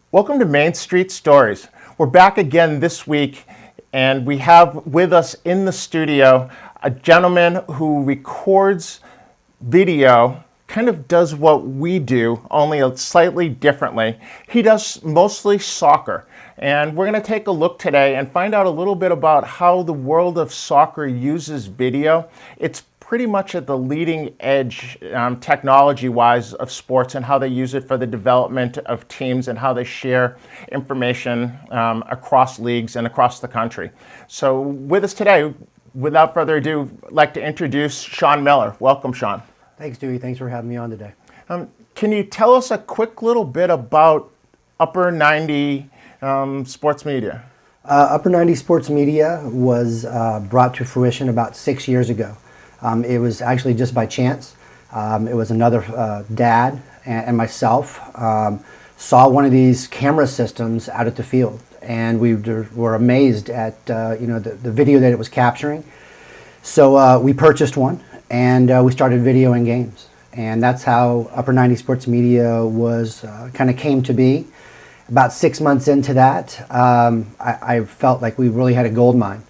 Welcome to Main Street Stories. We're back again this week, and we have with us in the studio a gentleman who records video, kind of does what we do, only slightly differently. He does mostly soccer, and we're going to take a look today and find out a little bit about how the world of soccer uses video. It's pretty much at the leading edge technology-wise of sports and how they use it for the development of teams and how they share information across leagues and across the country. So with us today, without further ado, I'd like to introduce Sean Miller. Welcome, Sean. Thanks, Dewey. Thanks for having me on today. Can you tell us a quick little bit about Upper90 Sports Media? Upper90 Sports Media was brought to fruition about 6 years ago. It was actually just by chance. It was another dad and myself saw one of these camera systems out at the field, and we were amazed at the video that it was capturing. So we purchased one, and we started videoing games, and that's how Upper90 Sports Media was kind of came to be. About 6 months into that, I felt like we really had a gold mine.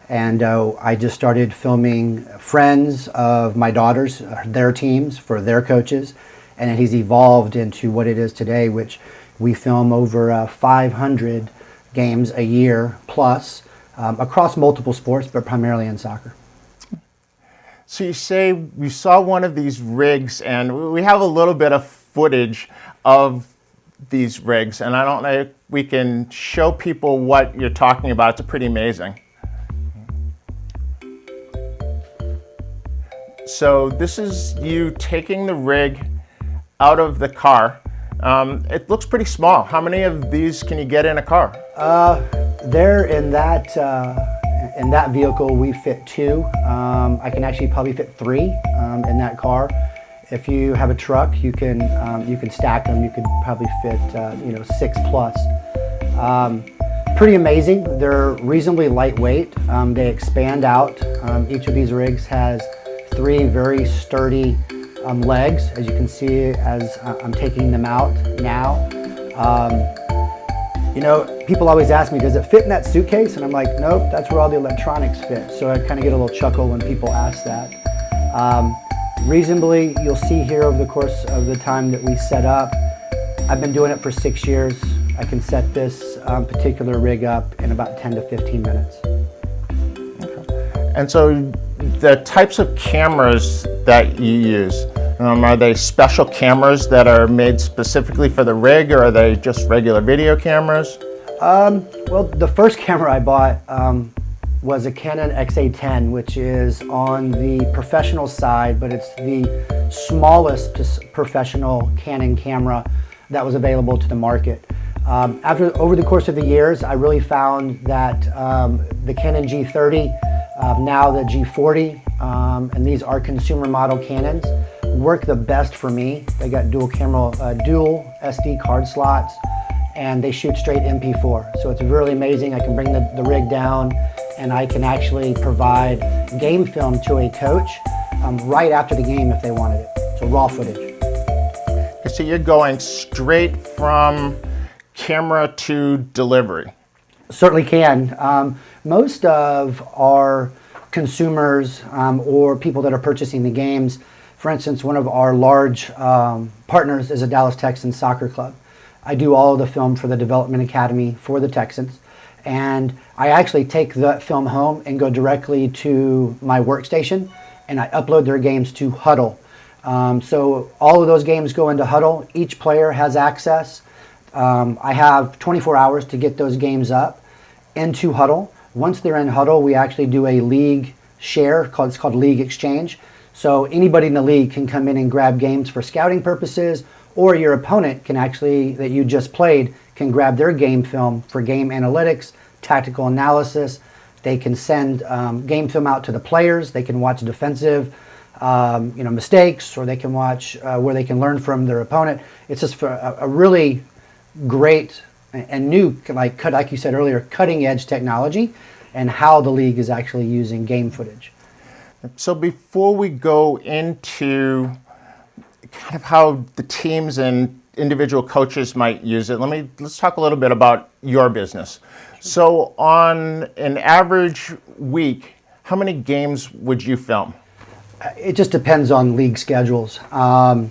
And I just started filming friends of my daughters, their teams, for their coaches. And it has evolved into what it is today, which we film over 500 games a year plus across multiple sports, but primarily in soccer. So you say we saw one of these rigs, and we have a little bit of footage of these rigs. And I don't know if we can show people what you're talking about. It's pretty amazing. So this is you taking the rig out of the car. It looks pretty small. How many of these can you get in a car? There in that vehicle we fit two. I can actually probably fit three in that car. If you have a truck, you can stack them. You could probably fit 6+. Pretty amazing. They're reasonably lightweight. They expand out. Each of these rigs has 3 very sturdy legs, as you can see as I'm taking them out now. People always ask me, does it fit in that suitcase? And I'm like, nope, that's where all the electronics fit. So I kind of get a little chuckle when people ask that. Reasonably, you'll see here over the course of the time that we set up, I've been doing it for 6 years. I can set this particular rig up in about 10 to 15 minutes. Okay. And so the types of cameras that you use, are they special cameras that are made specifically for the rig, or are they just regular video cameras? Well, the first camera I bought was a Canon XA10, which is on the professional side, but it's the smallest professional Canon camera that was available to the market. Over the course of the years, I really found that the Canon G30, now the G40, and these are consumer model Canons, work the best for me. They got dual SD card slots, and they shoot straight MP4. So it's really amazing. I can bring the rig down, and I can actually provide game film to a coach right after the game if they wanted it. So raw footage. So you're going straight from camera to delivery? Certainly can. Most of our consumers or people that are purchasing the games, for instance, one of our large partners is a Dallas Texans soccer club. I do all of the film for the Development Academy for the Texans, and I actually take the film home and go directly to my workstation, and I upload their games to Huddle. So all of those games go into Huddle. Each player has access. I have 24 hours to get those games up into Huddle. Once they're in Huddle, we actually do a league share. It's called League Exchange. So anybody in the league can come in and grab games for scouting purposes, or your opponent can actually, that you just played, can grab their game film for game analytics, tactical analysis. They can send game film out to the players. They can watch defensive mistakes, or they can watch where they can learn from their opponent. It's just a really great and new, like you said earlier, cutting edge technology, and how the league is actually using game footage. So before we go into kind of how the teams and individual coaches might use it, let's talk a little bit about your business. So on an average week, how many games would you film? It just depends on league schedules. Now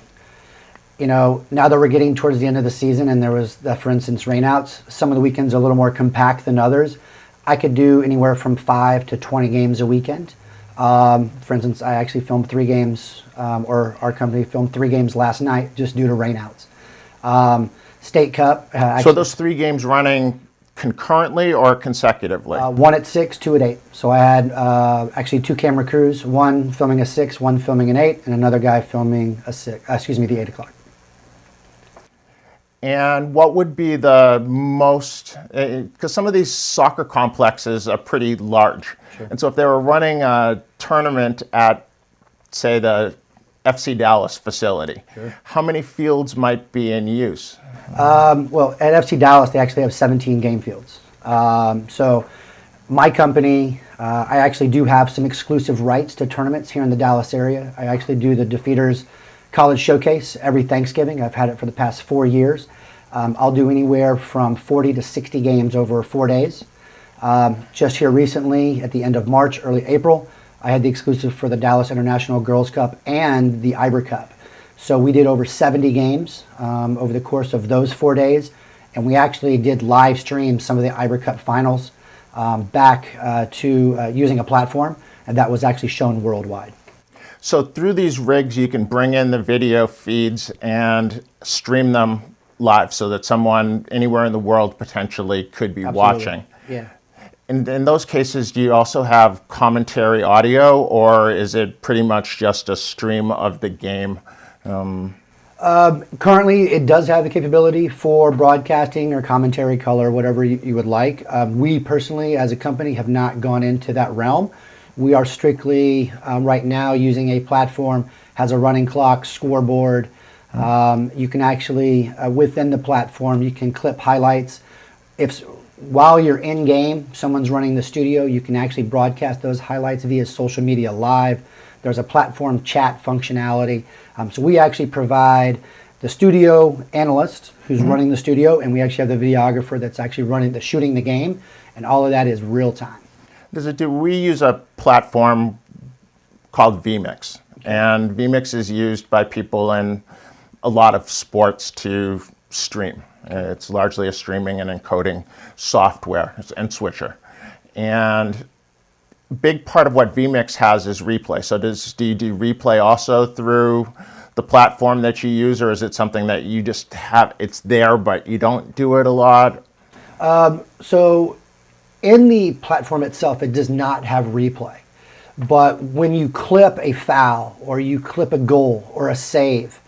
that we're getting towards the end of the season and there was, for instance, rainouts, some of the weekends are a little more compact than others. I could do anywhere from 5 to 20 games a weekend. For instance, I actually filmed 3 games, or our company filmed 3 games last night just due to rainouts. State Cup. So those 3 games running concurrently or consecutively? 1 at 6, 2 at 8. So I had actually 2 camera crews, one filming a 6, one filming an 8, and another guy filming the 8 o'clock. And what would be the most, because some of these soccer complexes are pretty large. Sure. And so if they were running a tournament at, say, the FC Dallas facility, sure, how many fields might be in use? Well, at FC Dallas, they actually have 17 game fields. So my company, I actually do have some exclusive rights to tournaments here in the Dallas area. I actually do the Defeaters College Showcase every Thanksgiving. I've had it for the past 4 years. I'll do anywhere from 40 to 60 games over 4 days. Just here recently, at the end of March, early April, I had the exclusive for the Dallas International Girls Cup and the Iber Cup. So we did over 70 games over the course of those 4 days, and we actually did live stream some of the Iber Cup finals back to using a platform, and that was actually shown worldwide. So through these rigs, you can bring in the video feeds and stream them live so that someone anywhere in the world potentially could be watching. Yeah. In those cases, do you also have commentary audio, or is it pretty much just a stream of the game? Currently, it does have the capability for broadcasting or commentary color, whatever you would like. We personally, as a company, have not gone into that realm. We are strictly, right now, using a platform, has a running clock, scoreboard. You can actually, within the platform, you can clip highlights. While you're in game, someone's running the studio, you can actually broadcast those highlights via social media live. There's a platform chat functionality. So we actually provide the studio analyst who's running the studio, and we actually have the videographer that's actually shooting the game, and all of that is real time. We use a platform called vMix, and vMix is used by people in a lot of sports to stream. It's largely a streaming and encoding software and switcher. And a big part of what vMix has is replay. So do you do replay also through the platform that you use, or is it something that you just have, it's there, but you don't do it a lot? So in the platform itself, it does not have replay. But when you clip a foul or you clip a goal or a save,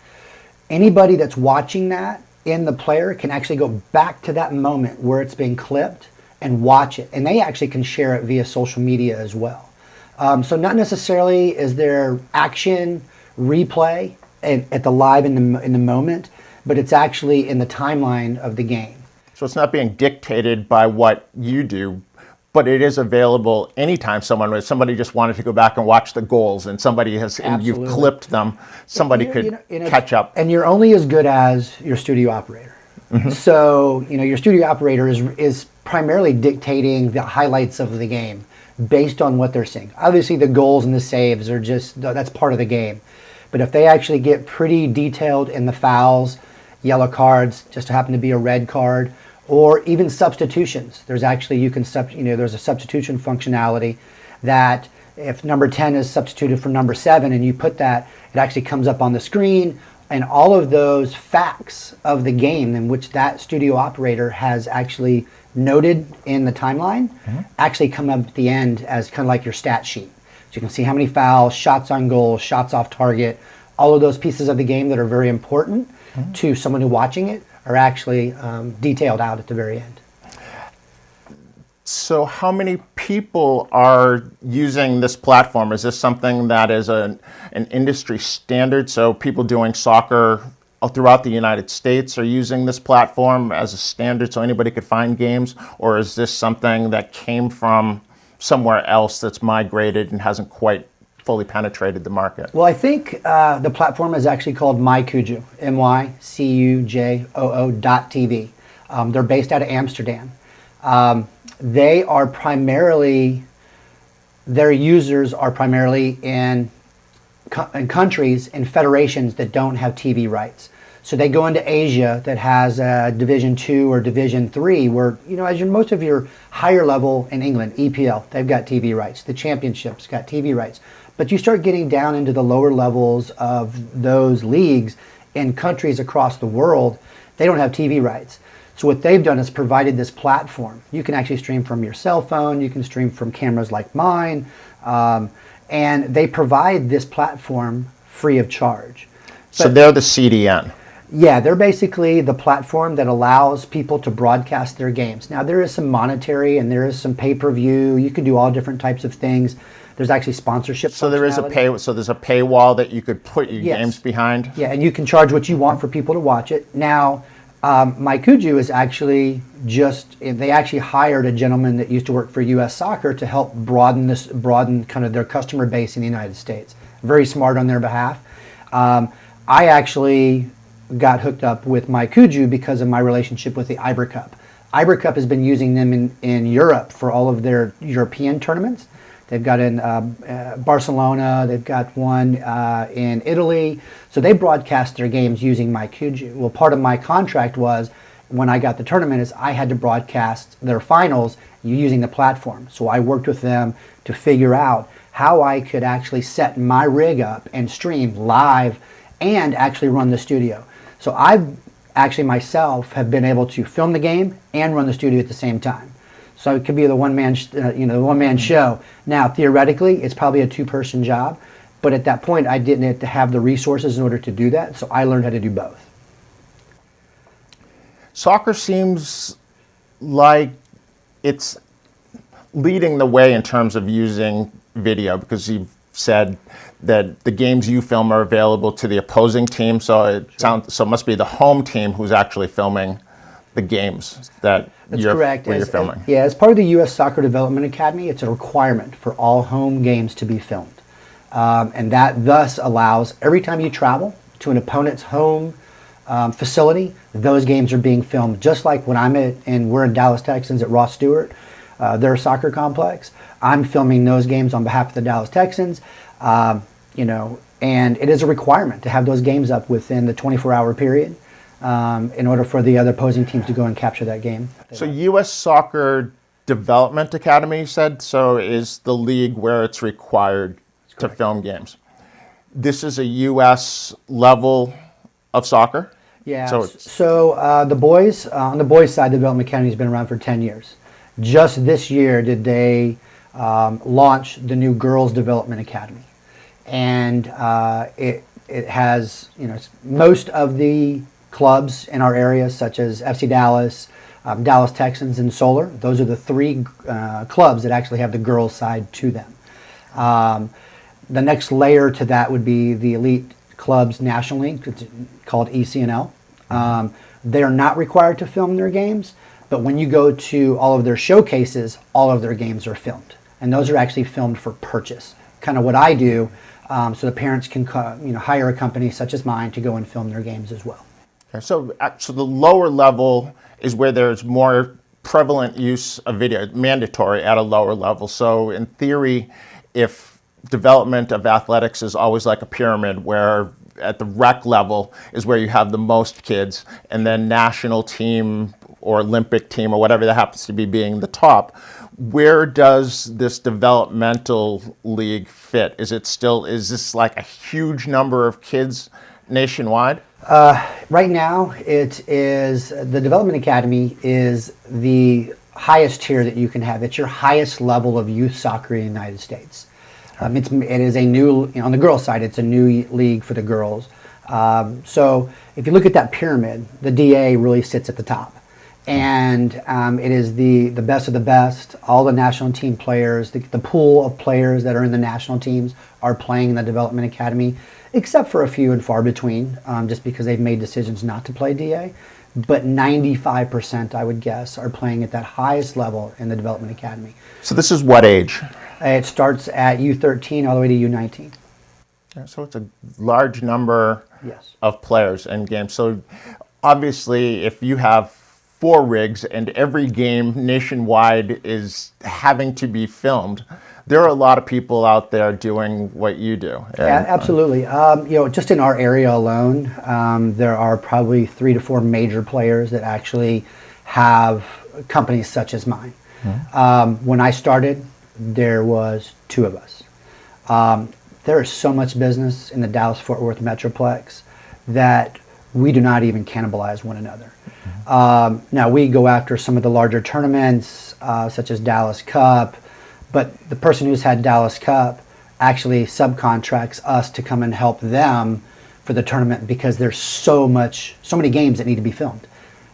anybody that's watching that in the player can actually go back to that moment where it's being clipped and watch it. And they actually can share it via social media as well. So not necessarily is there action replay at the live in the moment, but it's actually in the timeline of the game. So it's not being dictated by what you do, but it is available anytime somebody just wanted to go back and watch the goals, and and you've clipped them, somebody could catch up. And you're only as good as your studio operator. Mm-hmm. So your studio operator is primarily dictating the highlights of the game based on what they're seeing. Obviously, the goals and the saves are that's part of the game. But if they actually get pretty detailed in the fouls, yellow cards, just happen to be a red card, or even substitutions. There's actually, there's a substitution functionality that if number 10 is substituted for number 7 and you put that, it actually comes up on the screen, and all of those facts of the game in which that studio operator has actually noted in the timeline actually come up at the end as kind of like your stat sheet. So you can see how many fouls, shots on goal, shots off target, all of those pieces of the game that are very important to someone who's watching it are actually detailed out at the very end. So how many people are using this platform? Is this something that is an industry standard? So people doing soccer throughout the United States are using this platform as a standard so anybody could find games? Or is this something that came from somewhere else that's migrated and hasn't quite fully penetrated the market? Well, I think the platform is actually called MyCujoo, MyCujoo.tv. They're based out of Amsterdam. They are primarily, their users are primarily in countries and federations that don't have TV rights. So they go into Asia that has Division 2 or Division 3 where, as most of your higher level in England, EPL, they've got TV rights. The championships got TV rights. But you start getting down into the lower levels of those leagues in countries across the world, they don't have TV rights. So what they've done is provided this platform. You can actually stream from your cell phone, you can stream from cameras like mine, and they provide this platform free of charge. So they're the CDN. Yeah, they're basically the platform that allows people to broadcast their games. Now, there is some monetary and there is some pay-per-view. You can do all different types of things. There's actually sponsorship. So there's a paywall that you could put your games behind? Yeah, and you can charge what you want for people to watch it. Now, MyCujoo is actually they actually hired a gentleman that used to work for U.S. Soccer to help broaden kind of their customer base in the United States. Very smart on their behalf. I actually got hooked up with MyCujoo because of my relationship with the Iber Cup. Iber Cup has been using them in Europe for all of their European tournaments. They've got in Barcelona, they've got one in Italy. So they broadcast their games using MyCujoo. Well, part of my contract was, when I got the tournament, is I had to broadcast their finals using the platform. So I worked with them to figure out how I could actually set my rig up and stream live and actually run the studio. So I've actually myself have been able to film the game and run the studio at the same time. So it could be the one-man show. Now, theoretically, it's probably a two-person job, but at that point, I didn't have to have the resources in order to do that, so I learned how to do both. Soccer seems like it's leading the way in terms of using video, because you've said that the games you film are available to the opposing team, so it must be the home team who's actually filming the games where you're filming. As part of the U.S. Soccer Development Academy, it's a requirement for all home games to be filmed. And that thus allows, every time you travel to an opponent's home facility, those games are being filmed. Just like when we're in Dallas Texans at Ross Stewart, their soccer complex, I'm filming those games on behalf of the Dallas Texans. And it is a requirement to have those games up within the 24-hour period. In order for the other opposing teams to go and capture that game. So U.S. Soccer Development Academy, you said, so is the league where it's required to film games. This is a U.S. level of soccer? Yeah, so the boys, on the boys' side, the Development Academy has been around for 10 years. Just this year did they launch the new Girls Development Academy. And it has, most of the clubs in our area, such as FC Dallas, Dallas Texans, and Solar. Those are the three clubs that actually have the girls' side to them. The next layer to that would be the Elite Clubs National League, it's called ECNL. They are not required to film their games, but when you go to all of their showcases, all of their games are filmed. And those are actually filmed for purchase. Kind of what I do, so the parents can hire a company such as mine to go and film their games as well. So the lower level is where there's more prevalent use of video, mandatory at a lower level. So in theory, if development of athletics is always like a pyramid, where at the rec level is where you have the most kids, and then national team or Olympic team or whatever that happens to be being the top, where does this developmental league fit? Is this like a huge number of kids nationwide? Right now, it is the Development Academy is the highest tier that you can have. It's your highest level of youth soccer in the United States. It is a new, on the girls' side, it's a new league for the girls. So if you look at that pyramid, the DA really sits at the top. And it is the best of the best. All the national team players, the pool of players that are in the national teams are playing in the Development Academy, except for a few and far between, just because they've made decisions not to play DA. But 95%, I would guess, are playing at that highest level in the Development Academy. So this is what age? It starts at U13 all the way to U19. Yeah, so it's a large number Yes. of players and games. So obviously, if you have 4 rigs and every game nationwide is having to be filmed, there are a lot of people out there doing what you do. Yeah, absolutely. Just in our area alone, there are probably 3 to 4 major players that actually have companies such as mine. When I started, there was 2 of us. There is so much business in the Dallas-Fort Worth Metroplex that we do not even cannibalize one another. Now, we go after some of the larger tournaments, such as Dallas Cup, but the person who's had Dallas Cup actually subcontracts us to come and help them for the tournament because there's so many games that need to be filmed.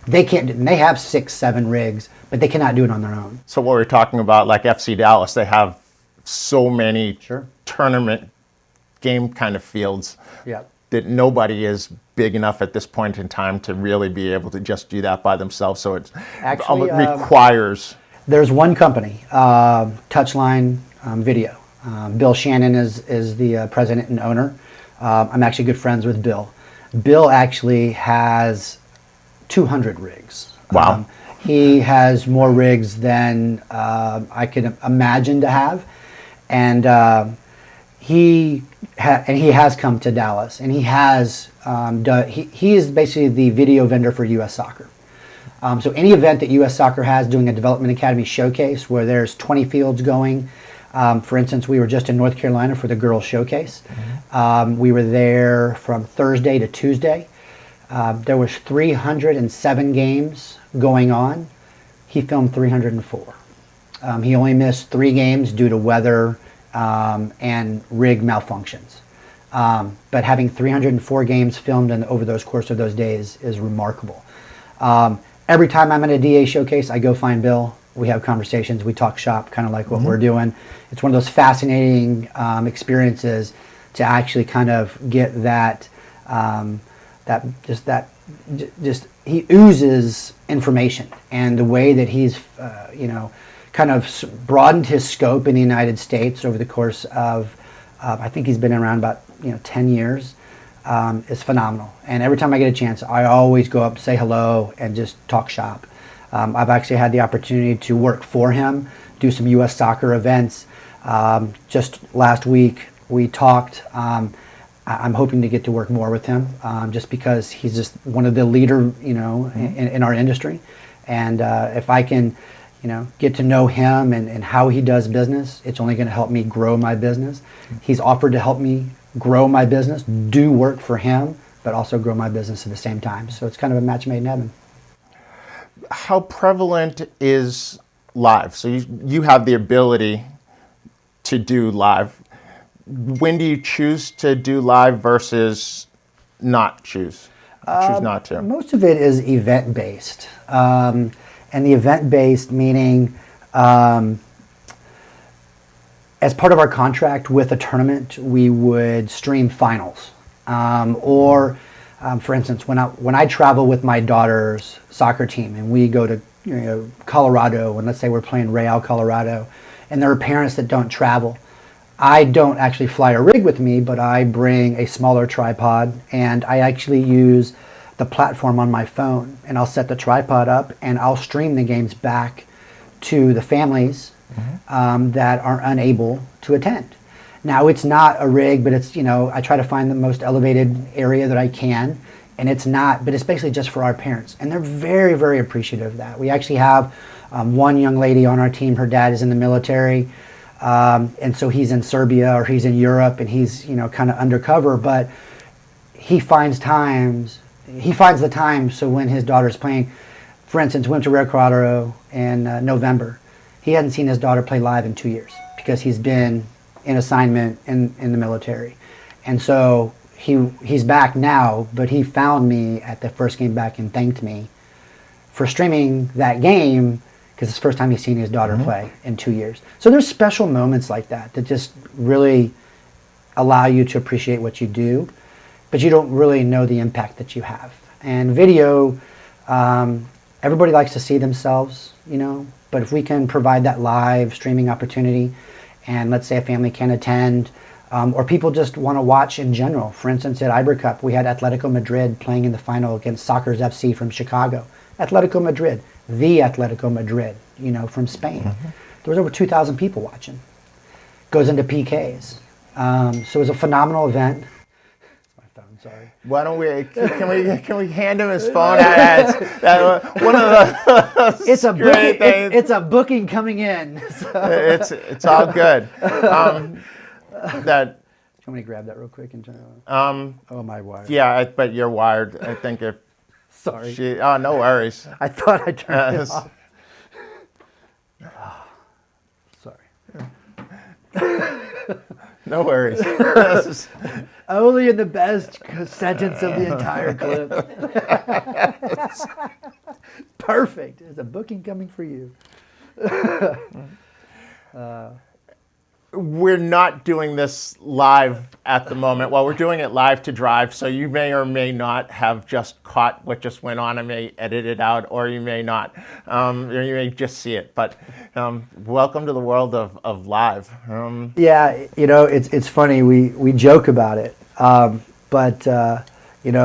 They can't. They have 6, 7 rigs, but they cannot do it on their own. So what we're talking about, like FC Dallas, they have so many Sure. tournament game kind of fields Yeah. that nobody is big enough at this point in time to really be able to just do that by themselves. So it Actually, requires. There's one company, Touchline Video. Bill Shannon is the president and owner. I'm actually good friends with Bill. Bill actually has 200 rigs. Wow. He has more rigs than I could imagine to have, and he has come to Dallas, and he has he is basically the video vendor for U.S. Soccer. So any event that U.S. Soccer has doing a Development Academy showcase where there's 20 fields going. For instance, we were just in North Carolina for the Girls Showcase. We were there from Thursday to Tuesday. There was 307 games going on. He filmed 304. He only missed 3 games due to weather and rig malfunctions. But having 304 games filmed over those course of those days is remarkable. Every time I'm at a DA showcase, I go find Bill. We have conversations. We talk shop, kind of like what we're doing. It's one of those fascinating experiences to actually kind of get that. He oozes information, and the way that he's kind of broadened his scope in the United States over the course of I think he's been around about 10 years. Is phenomenal, and every time I get a chance, I always go up, say hello, and just talk shop. I've actually had the opportunity to work for him, do some U.S. soccer events. Just last week we talked. I'm hoping to get to work more with him, just because he's just one of the leader, in our industry, and if I can, get to know him and how he does business, it's only going to help me grow my business. He's offered to help me grow my business, do work for him, but also grow my business at the same time. So it's kind of a match made in heaven. How prevalent is live? So you have the ability to do live. When do you choose to do live versus not choose not to? Most of it is event based, and the event based meaning as part of our contract with a tournament, we would stream finals, or for instance, when I travel with my daughter's soccer team and we go to Colorado, and let's say we're playing Real Colorado, and there are parents that don't travel. I don't actually fly a rig with me, but I bring a smaller tripod, and I actually use the platform on my phone, and I'll set the tripod up and I'll stream the games back to the families that are unable to attend. Now, it's not a rig, but it's, I try to find the most elevated area that I can, and it's basically just for our parents, and they're very, very appreciative of that. We actually have one young lady on our team, her dad is in the military, and so he's in Serbia or he's in Europe, and he's, kind of undercover, but he finds the time, so when his daughter's playing, for instance, went to Real Colorado in November. He hadn't seen his daughter play live in 2 years because he's been in assignment in the military. And so he's back now, but he found me at the first game back and thanked me for streaming that game because it's the first time he's seen his daughter play in 2 years. So there's special moments like that just really allow you to appreciate what you do, but you don't really know the impact that you have. And video, everybody likes to see themselves, but if we can provide that live streaming opportunity, and let's say a family can't attend, or people just want to watch in general. For instance, at Iber Cup, we had Atletico Madrid playing in the final against Soccer's FC from Chicago. Atletico Madrid, the Atletico Madrid, from Spain. There was over 2,000 people watching. Goes into PKs. So it was a phenomenal event. My phone, sorry. Why don't we? Can we hand him his phone? One of the It's a great things. it's a booking coming in. So. It's all good. That. Want me to grab that real quick and turn it on? Oh, my wire. Yeah, but you're wired. I think if. Sorry. No worries. I thought I turned it off. Sorry. No worries. Only in the best sentence of the entire clip. Perfect. There's a booking coming for you. We're not doing this live at the moment. Well, we're doing it live to drive, so you may or may not have just caught what just went on. I may edit it out, or you may not. Or you may just see it. But welcome to the world of live. Yeah, it's funny. We joke about it. But in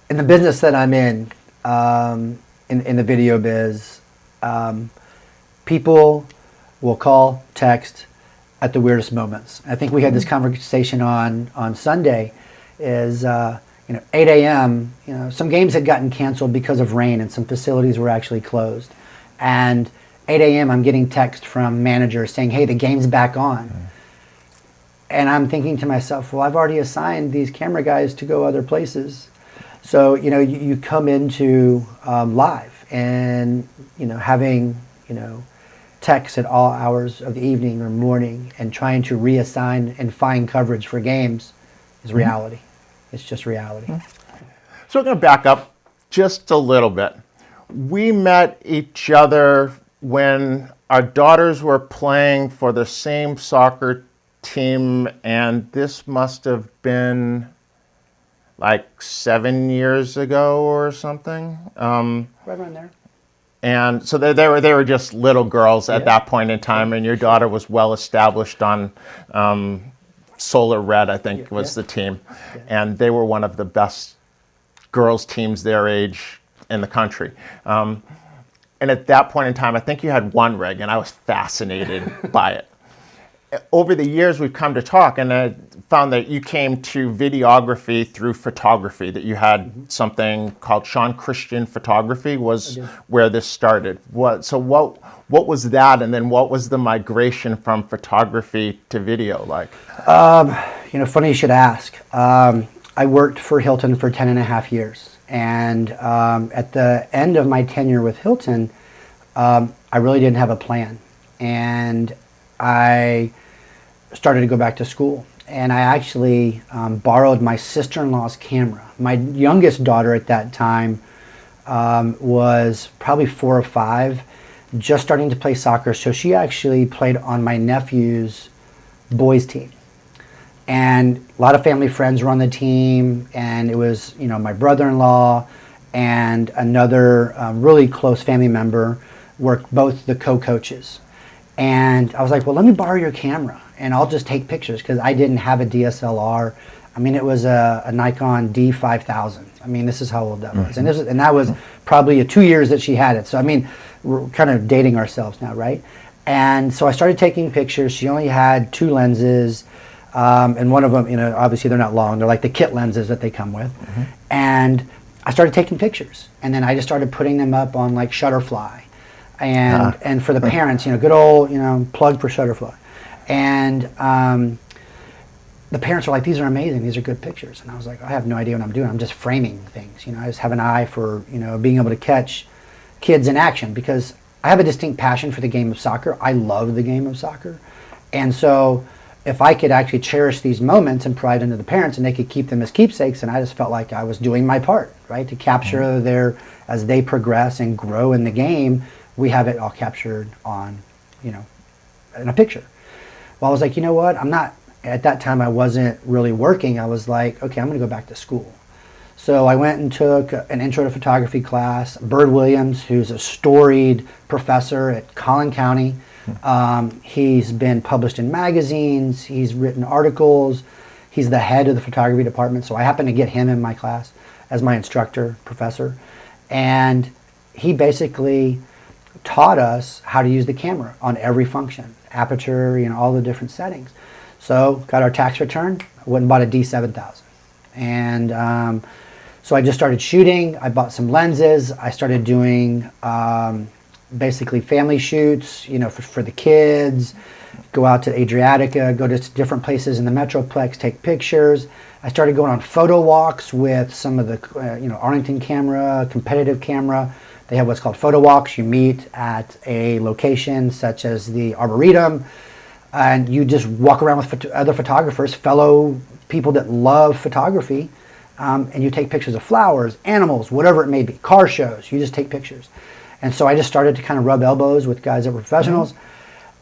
the business that I'm in the video biz, people will call, text, at the weirdest moments. I think we had this conversation on Sunday. Is 8 a.m. Some games had gotten canceled because of rain, and some facilities were actually closed. And 8 a.m. I'm getting text from managers saying, "Hey, the game's back on." And I'm thinking to myself, well, I've already assigned these camera guys to go other places. So you come into live, and having texts at all hours of the evening or morning and trying to reassign and find coverage for games is reality. It's just reality. So we're going to back up just a little bit. We met each other when our daughters were playing for the same soccer team, and this must have been like 7 years ago or something. Right around there. And so they were just little girls at that point in time, and your daughter was well established on Solar Red, I think was the team. Yeah. And they were one of the best girls teams their age in the country. And at that point in time, I think you had one rig, and I was fascinated by it. Over the years, we've come to talk, and I found that you came to videography through photography, that you had something called Sean Christian Photography was where this started. What was that, and then what was the migration from photography to video like? Funny you should ask. I worked for Hilton for 10 and a half years. And at the end of my tenure with Hilton, I really didn't have a plan. And I started to go back to school. And I actually borrowed my sister-in-law's camera. My youngest daughter at that time was probably 4 or 5, just starting to play soccer. So she actually played on my nephew's boys team. And a lot of family friends were on the team, and it was, my brother-in-law and another really close family member were both the co-coaches. And I was like, well, let me borrow your camera, and I'll just take pictures, because I didn't have a DSLR. I mean, it was a Nikon D5000. I mean, this is how old that was. And that was probably 2 years that she had it. So, I mean, we're kind of dating ourselves now, right? And so I started taking pictures. She only had 2 lenses. And one of them, obviously they're not long. They're like the kit lenses that they come with. And I started taking pictures. And then I just started putting them up on like Shutterfly. And for the parents, good old, plug for Shutterfly. And the parents were like, these are amazing. These are good pictures. And I was like, I have no idea what I'm doing. I'm just framing things. I just have an eye for, being able to catch kids in action, because I have a distinct passion for the game of soccer. I love the game of soccer. And so if I could actually cherish these moments and provide them to the parents, and they could keep them as keepsakes, and I just felt like I was doing my part, right? To capture as they progress and grow in the game, we have it all captured on, in a picture. Well, I was like, you know what? At that time I wasn't really working. I was like, okay, I'm gonna go back to school. So I went and took an intro to photography class. Bird Williams, who's a storied professor at Collin County, He's been published in magazines. He's written articles. He's the head of the photography department. So I happened to get him in my class as my instructor, professor. And he basically taught us how to use the camera on every function, aperture, all the different settings. So got our tax return. I went and bought a D7000. And so I just started shooting. I bought some lenses. I started doing basically family shoots, for the kids, go out to Adriatica, go to different places in the Metroplex, take pictures. I started going on photo walks with some of the, Arlington camera, competitive camera. They have what's called photo walks. You meet at a location such as the Arboretum, and you just walk around with other photographers, fellow people that love photography, and you take pictures of flowers, animals, whatever it may be, car shows. You just take pictures. And so I just started to kind of rub elbows with guys that were professionals.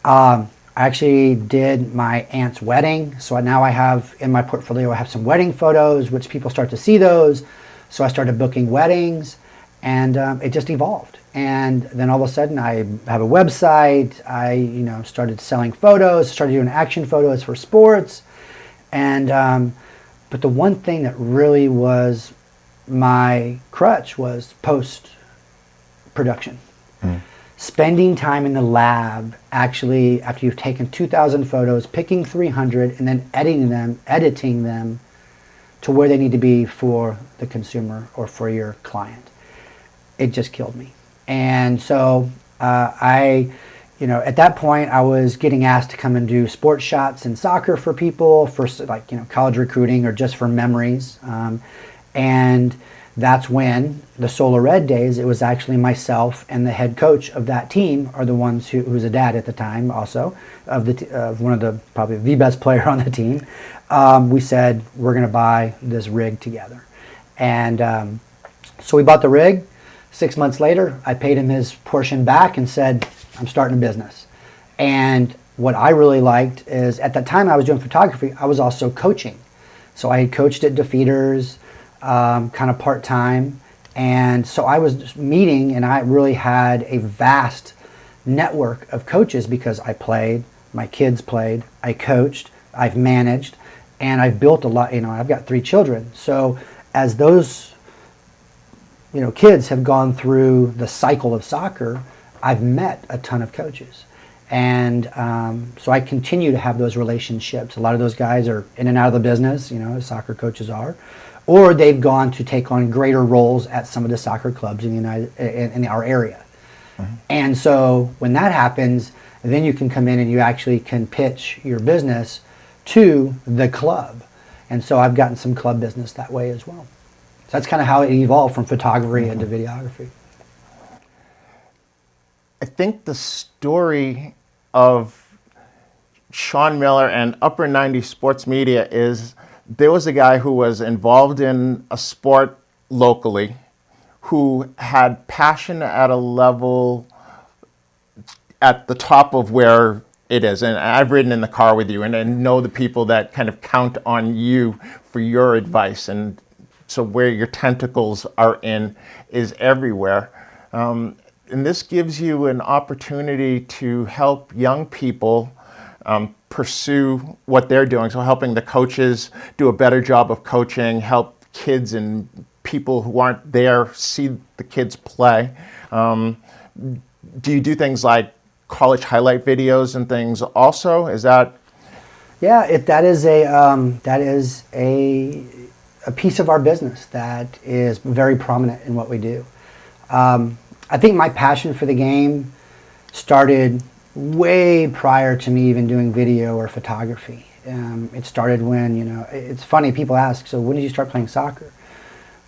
I actually did my aunt's wedding. So now I have in my portfolio, I have some wedding photos, which people start to see those. So I started booking weddings, and it just evolved. And then all of a sudden I have a website. I, started selling photos, started doing action photos for sports. And, but the one thing that really was my crutch was post-production. Spending time in the lab, actually, after you've taken 2,000 photos, picking 300, and then editing them to where they need to be for the consumer or for your client. It just killed me. And so at that point, I was getting asked to come and do sports shots in soccer for people, for college recruiting or just for memories. And that's when the Solar Red days, it was actually myself and the head coach of that team are the ones who was a dad at the time also, of one of the, probably the best player on the team. We said, we're going to buy this rig together. And so we bought the rig. 6 months later, I paid him his portion back and said, I'm starting a business. And what I really liked is at that time I was doing photography, I was also coaching. So I had coached at Defeaters, kind of part-time. And so I was just meeting, and I really had a vast network of coaches because I played, my kids played, I coached, I've managed, and I've built a lot. I've got 3 children. So as those kids have gone through the cycle of soccer, I've met a ton of coaches. And so I continue to have those relationships. A lot of those guys are in and out of the business, as soccer coaches are, or they've gone to take on greater roles at some of the soccer clubs in our area. And so when that happens, then you can come in and you actually can pitch your business to the club. And so I've gotten some club business that way as well. So that's kind of how it evolved from photography into videography. I think the story of Sean Miller and Upper90 Sports Media is there was a guy who was involved in a sport locally who had passion at a level at the top of where it is. And I've ridden in the car with you and I know the people that kind of count on you for your advice. And so where your tentacles are in is everywhere. And this gives you an opportunity to help young people pursue what they're doing. So helping the coaches do a better job of coaching, help kids and people who aren't there see the kids play. Do you do things like college highlight videos and things also? Is that? Yeah, that is a piece of our business that is very prominent in what we do. I think my passion for the game started way prior to me even doing video or photography. It started when, it's funny, people ask, so when did you start playing soccer?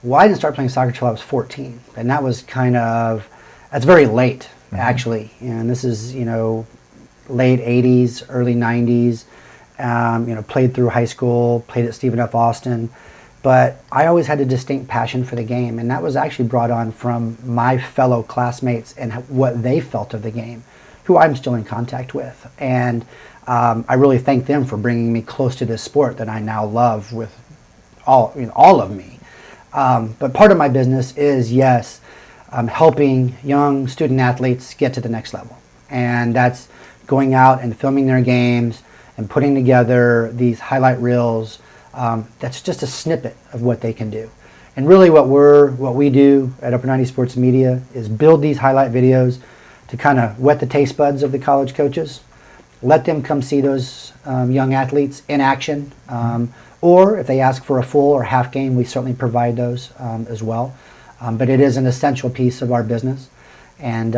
Well, I didn't start playing soccer until I was 14. And that was that's very late, actually. And this is, late 80s, early 90s. Played through high school, played at Stephen F. Austin. But I always had a distinct passion for the game, and that was actually brought on from my fellow classmates and what they felt of the game, who I'm still in contact with. And I really thank them for bringing me close to this sport that I now love with all of me. But part of my business is, helping young student athletes get to the next level. And that's going out and filming their games and putting together these highlight reels. That's just a snippet of what they can do. And really what we do at Upper90 Sports Media is build these highlight videos to kind of whet the taste buds of the college coaches, let them come see those young athletes in action, or if they ask for a full or half game, we certainly provide those as well. But it is an essential piece of our business, and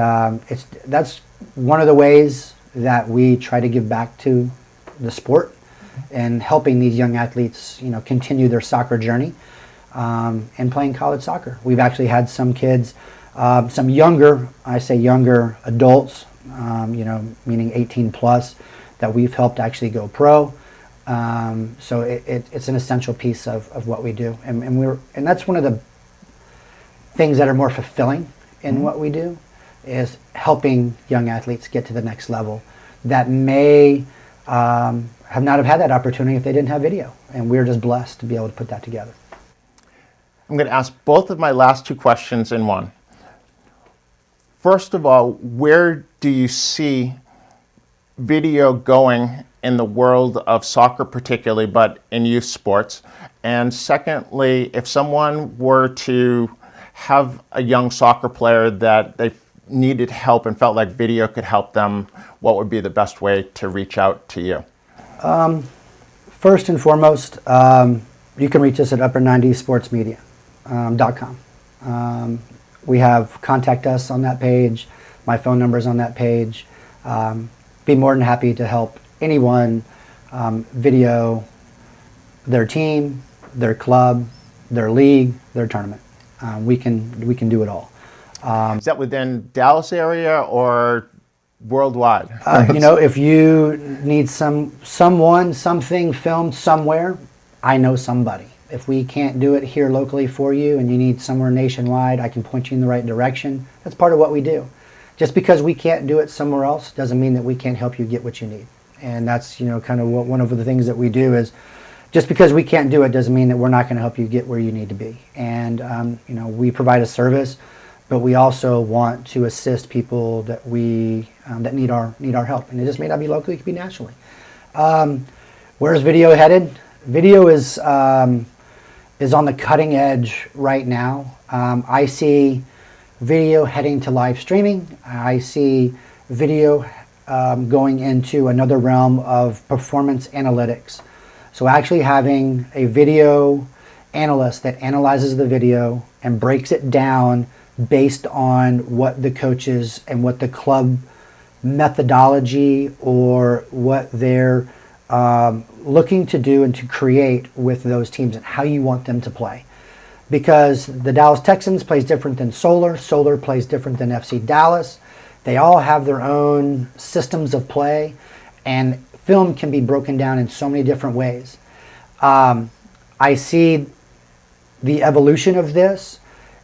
that's one of the ways that we try to give back to the sport and helping these young athletes, continue their soccer journey and playing college soccer. We've actually had some kids, some younger, I say younger adults, meaning 18 plus, that we've helped actually go pro. So it's an essential piece of what we do, and that's one of the things that are more fulfilling in what we do, is helping young athletes get to the next level that may have not have had that opportunity if they didn't have video, and we're just blessed to be able to put that together. I'm going to ask both of my last two questions in one. First of all, where do you see video going in the world of soccer particularly, but in youth sports? And secondly, if someone were to have a young soccer player that they needed help and felt like video could help them, what would be the best way to reach out to you? First and foremost, you can reach us at upper90sportsmedia.com. We have contact us on that page. My phone number is on that page. Be more than happy to help anyone video their team, their club, their league, their tournament. We can do it all. Is that within Dallas area or worldwide? If you need something filmed somewhere, I know somebody. If we can't do it here locally for you and you need somewhere nationwide, I can point you in the right direction. That's part of what we do. Just because we can't do it somewhere else doesn't mean that we can't help you get what you need. And that's, kind of one of the things that we do is, just because we can't do it doesn't mean that we're not going to help you get where you need to be. And, we provide a service, but we also want to assist people that that need our help. And it just may not be locally, it could be nationally. Where's video headed? Video is on the cutting edge right now. I see video heading to live streaming. I see video going into another realm of performance analytics. So actually having a video analyst that analyzes the video and breaks it down based on what the coaches and what the club methodology or what they're looking to do and to create with those teams and how you want them to play. Because the Dallas Texans plays different than Solar. Solar plays different than FC Dallas. They all have their own systems of play, and film can be broken down in so many different ways. I see the evolution of this,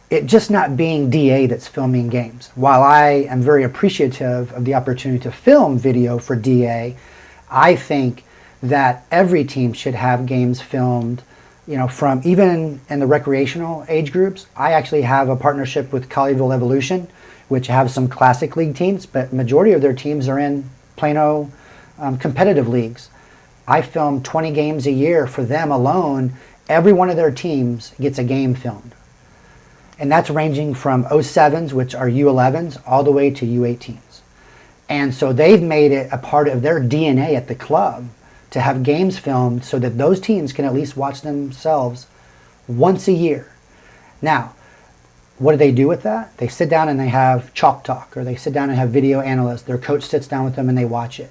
it just not being DA that's filming games. While I am very appreciative of the opportunity to film video for DA, I think that every team should have games filmed, from even in the recreational age groups. I actually have a partnership with Colleyville Evolution, which have some classic league teams, but majority of their teams are in Plano competitive leagues. I film 20 games a year for them alone. Every one of their teams gets a game filmed. And that's ranging from 07s, which are U11s, all the way to U18s. And so they've made it a part of their DNA at the club to have games filmed so that those teams can at least watch themselves once a year. Now, what do they do with that? They sit down and they have chalk talk, or they sit down and have video analysts. Their coach sits down with them and they watch it.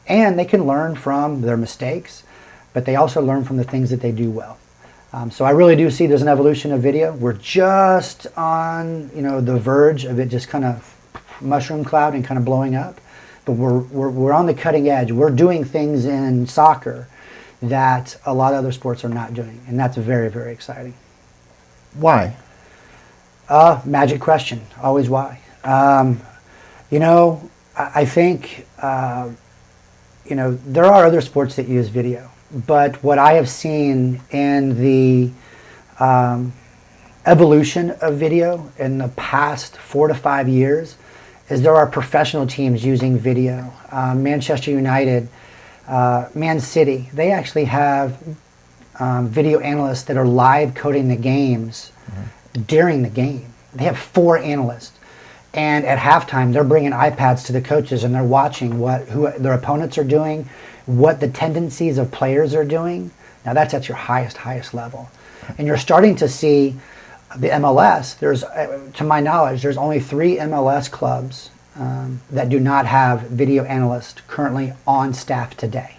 And they can learn from their mistakes, but they also learn from the things that they do well. So I really do see there's an evolution of video. We're just on the verge of it just kind of mushroom cloud and kind of blowing up. But we're on the cutting edge. We're doing things in soccer that a lot of other sports are not doing, and that's very, very exciting. Why? Magic question. Always why. I think there are other sports that use video, but what I have seen in the evolution of video in the past 4 to 5 years is there are professional teams using video. Manchester United, Man City, they actually have video analysts that are live coding the games during the game. They have 4 analysts. And at halftime, they're bringing iPads to the coaches and they're watching who their opponents are doing, what the tendencies of players are doing. Now that's at your highest level. And you're starting to see the MLS. There's, to my knowledge, there's only 3 MLS clubs that do not have video analysts currently on staff today.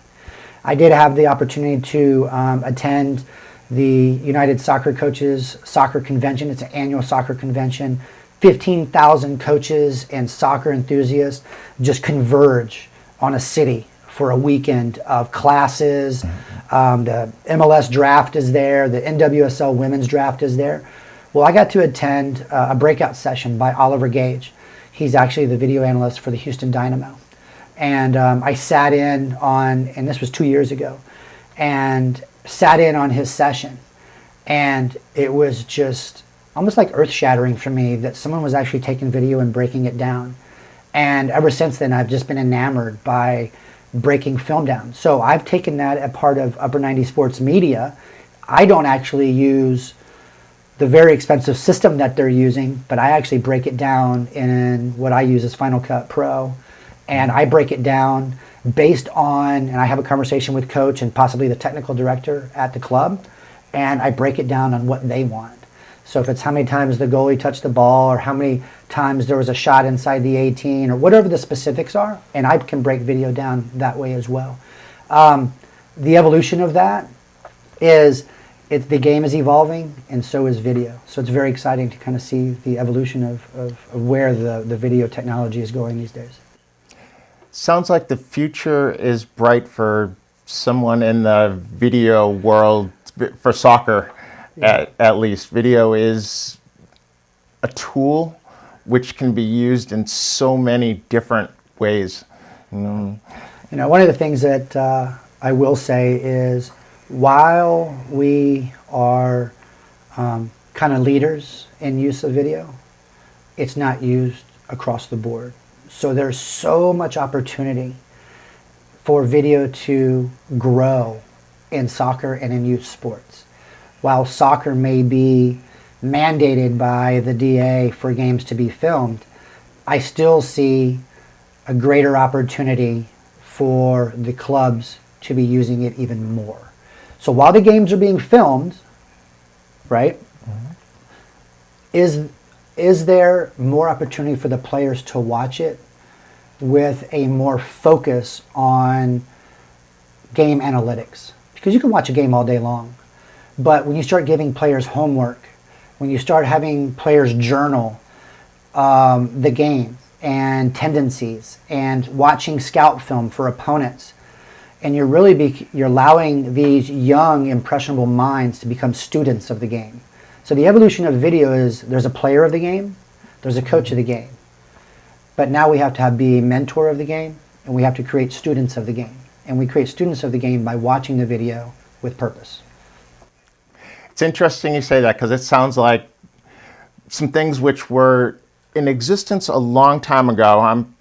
I did have the opportunity to attend the United Soccer Coaches Soccer Convention. It's an annual soccer convention. 15,000 coaches and soccer enthusiasts just converge on a city for a weekend of classes. The MLS draft is there. The NWSL women's draft is there. Well, I got to attend a breakout session by Oliver Gage. He's actually the video analyst for the Houston Dynamo. And I sat in on, and this was 2 years ago, and sat in on his session. And it was just almost like earth-shattering for me that someone was actually taking video and breaking it down. And ever since then, I've just been enamored by breaking film down. So I've taken that as part of Upper90 Sports Media. I don't actually use the very expensive system that they're using, but I actually break it down in what I use as Final Cut Pro. And I break it down based on, and I have a conversation with coach and possibly the technical director at the club, and I break it down on what they want. So if it's how many times the goalie touched the ball or how many times there was a shot inside the 18 or whatever the specifics are, and I can break video down that way as well. The evolution of that is the game is evolving and so is video. So it's very exciting to kind of see the evolution of where the video technology is going these days. Sounds like the future is bright for someone in the video world, for soccer. At least. Video is a tool which can be used in so many different ways. You know, one of the things that I will say is while we are kind of leaders in use of video, it's not used across the board. So there's so much opportunity for video to grow in soccer and in youth sports. While soccer may be mandated by the DA for games to be filmed, I still see a greater opportunity for the clubs to be using it even more. So while the games are being filmed, right, is there more opportunity for the players to watch it with a more focus on game analytics? Because you can watch a game all day long. But when you start giving players homework, when you start having players journal the game and tendencies and watching scout film for opponents, and you're allowing these young, impressionable minds to become students of the game. So the evolution of video is there's a player of the game, there's a coach of the game. But now we have to be a mentor of the game, and we have to create students of the game. And we create students of the game by watching the video with purpose. It's interesting you say that because it sounds like some things which were in existence a long time ago. I'm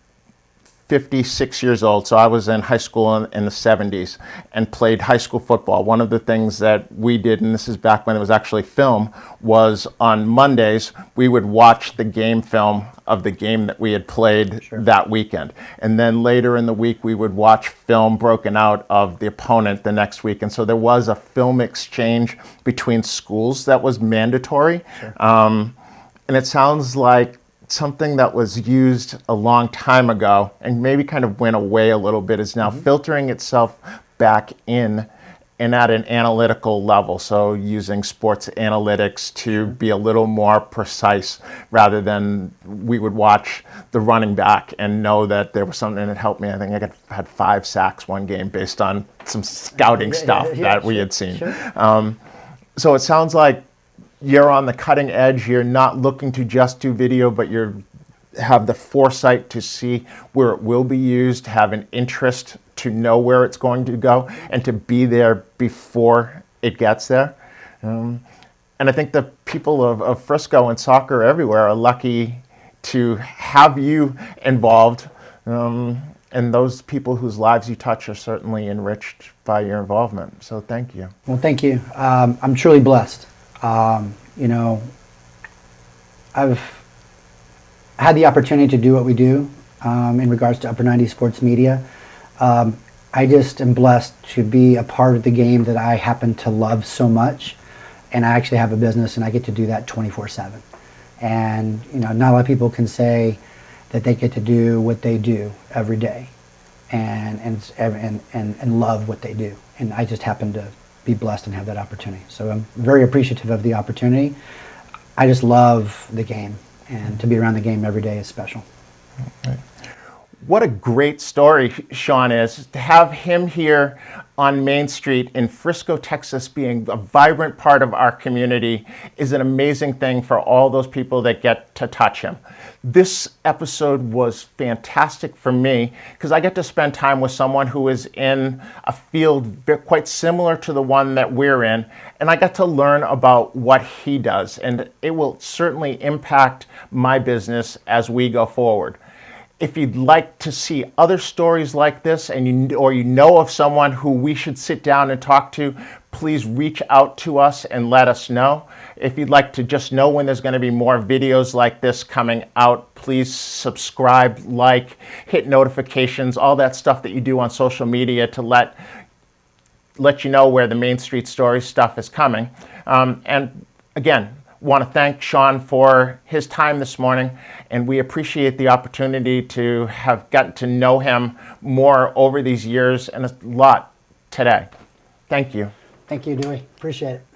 56 years old, so I was in high school in the 70s and played high school football. One of the things that we did, and this is back when it was actually film, was on Mondays we would watch the game film of the game that we had played that weekend. And then later in the week we would watch film broken out of the opponent the next week. And so there was a film exchange between schools that was mandatory. And it sounds like something that was used a long time ago and maybe kind of went away a little bit is now filtering itself back in and at an analytical level. So using sports analytics to be a little more precise rather than we would watch the running back and know that there was something that helped me. I think I had 5 sacks one game based on some scouting stuff that we had seen. So it sounds like you're on the cutting edge. You're not looking to just do video, but you have the foresight to see where it will be used, have an interest to know where it's going to go, and to be there before it gets there. And I think the people of Frisco and soccer everywhere are lucky to have you involved. And those people whose lives you touch are certainly enriched by your involvement. So thank you. Well, thank you. I'm truly blessed. You know, I've had the opportunity to do what we do in regards to Upper90 Sports Media. I just am blessed to be a part of the game that I happen to love so much. And I actually have a business, and I get to do that 24/7. And, you know, not a lot of people can say that they get to do what they do every day and love what they do. And I just happen to be blessed and have that opportunity. So I'm very appreciative of the opportunity. I just love the game, and to be around the game every day is special. Okay. What a great story Sean is. To have him here on Main Street in Frisco, Texas, being a vibrant part of our community is an amazing thing for all those people that get to touch him. This episode was fantastic for me because I get to spend time with someone who is in a field quite similar to the one that we're in, and I got to learn about what he does, and it will certainly impact my business as we go forward. If you'd like to see other stories like this, or you know of someone who we should sit down and talk to, please reach out to us and let us know. If you'd like to just know when there's going to be more videos like this coming out, please subscribe, like, hit notifications, all that stuff that you do on social media to let you know where the Main Street Stories stuff is coming. And again, want to thank Sean for his time this morning, and we appreciate the opportunity to have gotten to know him more over these years and a lot today. Thank you. Thank you, Dewey. Appreciate it.